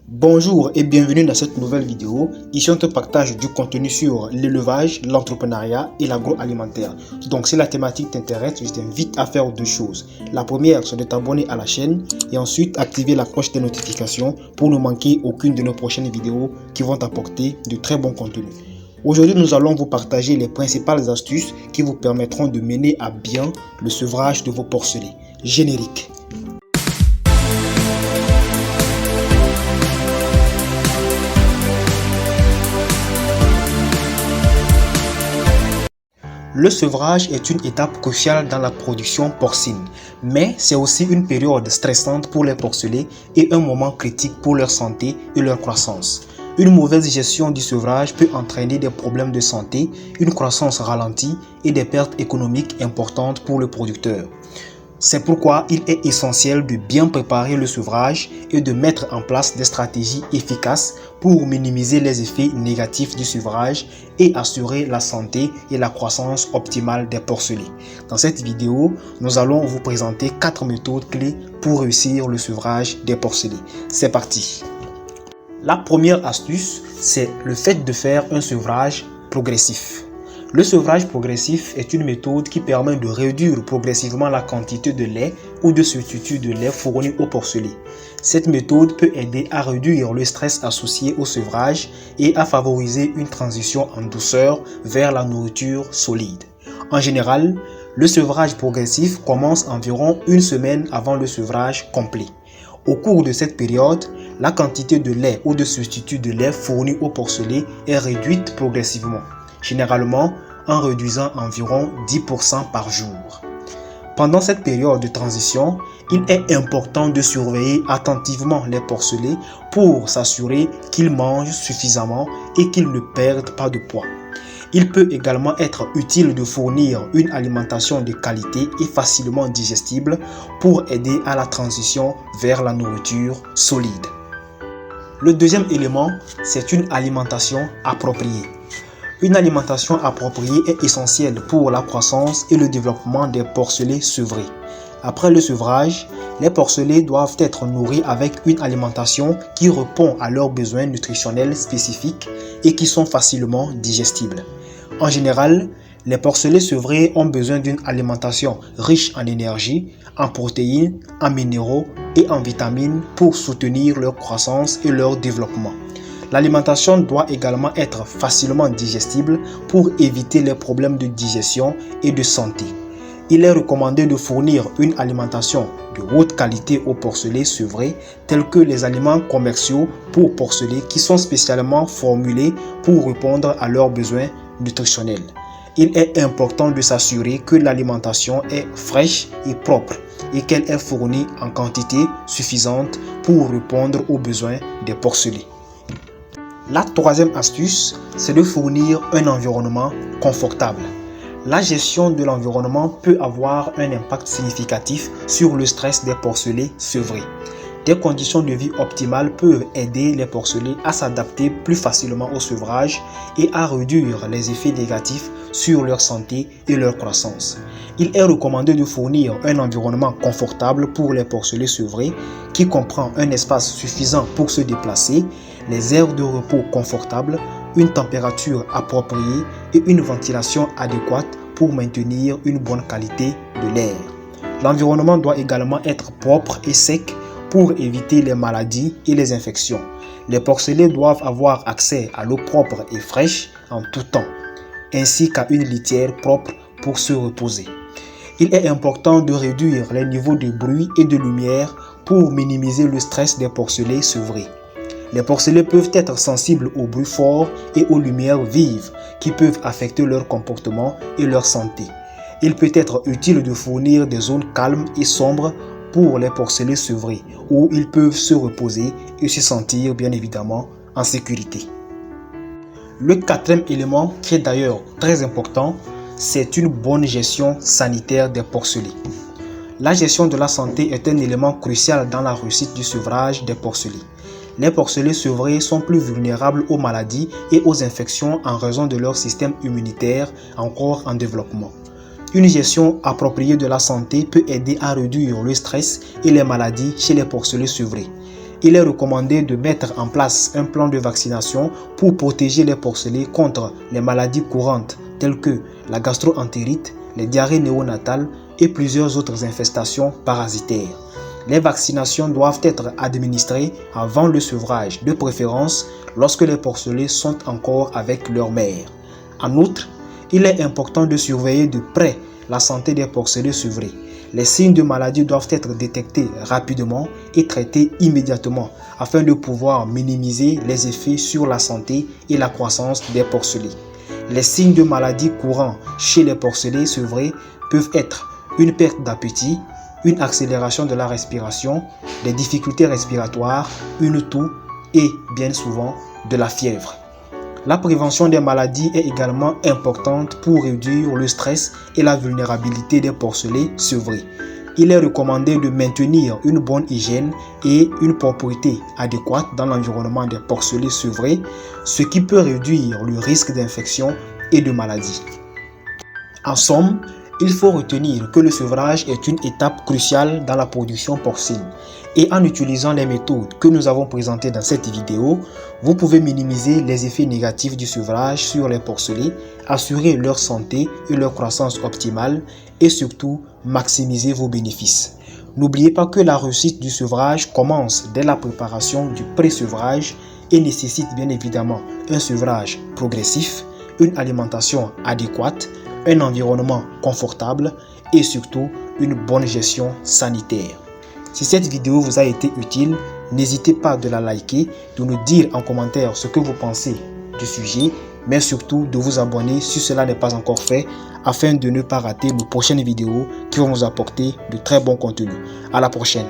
Bonjour et bienvenue dans cette nouvelle vidéo. Ici on te partage du contenu sur l'élevage, l'entrepreneuriat et l'agroalimentaire. Donc si la thématique t'intéresse, je t'invite à faire deux choses. La première, c'est de t'abonner à la chaîne et ensuite activer la cloche des notifications pour ne manquer aucune de nos prochaines vidéos qui vont t'apporter de très bons contenus. Aujourd'hui, nous allons vous partager les principales astuces qui vous permettront de mener à bien le sevrage de vos porcelets. Générique. Le sevrage est une étape cruciale dans la production porcine, mais c'est aussi une période stressante pour les porcelets et un moment critique pour leur santé et leur croissance. Une mauvaise gestion du sevrage peut entraîner des problèmes de santé, une croissance ralentie et des pertes économiques importantes pour le producteur. C'est pourquoi il est essentiel de bien préparer le sevrage et de mettre en place des stratégies efficaces pour minimiser les effets négatifs du sevrage et assurer la santé et la croissance optimale des porcelets. Dans cette vidéo, nous allons vous présenter 4 méthodes clés pour réussir le sevrage des porcelets. C'est parti! La première astuce, c'est le fait de faire un sevrage progressif. Le sevrage progressif est une méthode qui permet de réduire progressivement la quantité de lait ou de substitut de lait fourni au porcelet. Cette méthode peut aider à réduire le stress associé au sevrage et à favoriser une transition en douceur vers la nourriture solide. En général, le sevrage progressif commence environ une semaine avant le sevrage complet. Au cours de cette période, la quantité de lait ou de substitut de lait fourni au porcelet est réduite progressivement, généralement en réduisant environ 10% par jour. Pendant cette période de transition, il est important de surveiller attentivement les porcelets pour s'assurer qu'ils mangent suffisamment et qu'ils ne perdent pas de poids. Il peut également être utile de fournir une alimentation de qualité et facilement digestible pour aider à la transition vers la nourriture solide. Le deuxième élément, c'est une alimentation appropriée. Une alimentation appropriée est essentielle pour la croissance et le développement des porcelets sevrés. Après le sevrage, les porcelets doivent être nourris avec une alimentation qui répond à leurs besoins nutritionnels spécifiques et qui sont facilement digestibles. En général, les porcelets sevrés ont besoin d'une alimentation riche en énergie, en protéines, en minéraux et en vitamines pour soutenir leur croissance et leur développement. L'alimentation doit également être facilement digestible pour éviter les problèmes de digestion et de santé. Il est recommandé de fournir une alimentation de haute qualité aux porcelets sevrés, tels que les aliments commerciaux pour porcelets qui sont spécialement formulés pour répondre à leurs besoins nutritionnels. Il est important de s'assurer que l'alimentation est fraîche et propre et qu'elle est fournie en quantité suffisante pour répondre aux besoins des porcelets. La troisième astuce, c'est de fournir un environnement confortable. La gestion de l'environnement peut avoir un impact significatif sur le stress des porcelets sevrés. Des conditions de vie optimales peuvent aider les porcelets à s'adapter plus facilement au sevrage et à réduire les effets négatifs sur leur santé et leur croissance. Il est recommandé de fournir un environnement confortable pour les porcelets sevrés qui comprend un espace suffisant pour se déplacer, les aires de repos confortables, une température appropriée et une ventilation adéquate pour maintenir une bonne qualité de l'air. L'environnement doit également être propre et sec pour éviter les maladies et les infections. Les porcelets doivent avoir accès à l'eau propre et fraîche en tout temps, ainsi qu'à une litière propre pour se reposer. Il est important de réduire les niveaux de bruit et de lumière pour minimiser le stress des porcelets sevrés. Les porcelets peuvent être sensibles aux bruits forts et aux lumières vives qui peuvent affecter leur comportement et leur santé. Il peut être utile de fournir des zones calmes et sombres pour les porcelets sevrés où ils peuvent se reposer et se sentir bien évidemment en sécurité. Le quatrième élément, qui est d'ailleurs très important, c'est une bonne gestion sanitaire des porcelets. La gestion de la santé est un élément crucial dans la réussite du sevrage des porcelets. Les porcelets sevrés sont plus vulnérables aux maladies et aux infections en raison de leur système immunitaire encore en développement. Une gestion appropriée de la santé peut aider à réduire le stress et les maladies chez les porcelets sevrés. il est recommandé de mettre en place un plan de vaccination pour protéger les porcelets contre les maladies courantes telles que la gastro-entérite, les diarrhées néonatales et plusieurs autres infestations parasitaires. Les vaccinations doivent être administrées avant le sevrage, de préférence lorsque les porcelets sont encore avec leur mère. En outre, il est important de surveiller de près la santé des porcelets sevrés. Les signes de maladie doivent être détectés rapidement et traités immédiatement afin de pouvoir minimiser les effets sur la santé et la croissance des porcelets. Les signes de maladie courants chez les porcelets sevrés peuvent être une perte d'appétit, une accélération de la respiration, des difficultés respiratoires, une toux et bien souvent de la fièvre. La prévention des maladies est également importante pour réduire le stress et la vulnérabilité des porcelets sevrés. Il est recommandé de maintenir une bonne hygiène et une propreté adéquate dans l'environnement des porcelets sevrés, ce qui peut réduire le risque d'infection et de maladie. En somme, il faut retenir que le sevrage est une étape cruciale dans la production porcine. Et en utilisant les méthodes que nous avons présentées dans cette vidéo, vous pouvez minimiser les effets négatifs du sevrage sur les porcelets, assurer leur santé et leur croissance optimale et surtout maximiser vos bénéfices. N'oubliez pas que la réussite du sevrage commence dès la préparation du pré-sevrage et nécessite bien évidemment un sevrage progressif, une alimentation adéquate, un environnement confortable et surtout une bonne gestion sanitaire. Si cette vidéo vous a été utile, n'hésitez pas de la liker, de nous dire en commentaire ce que vous pensez du sujet, mais surtout de vous abonner si cela n'est pas encore fait afin de ne pas rater nos prochaines vidéos qui vont vous apporter de très bons contenus. À la prochaine.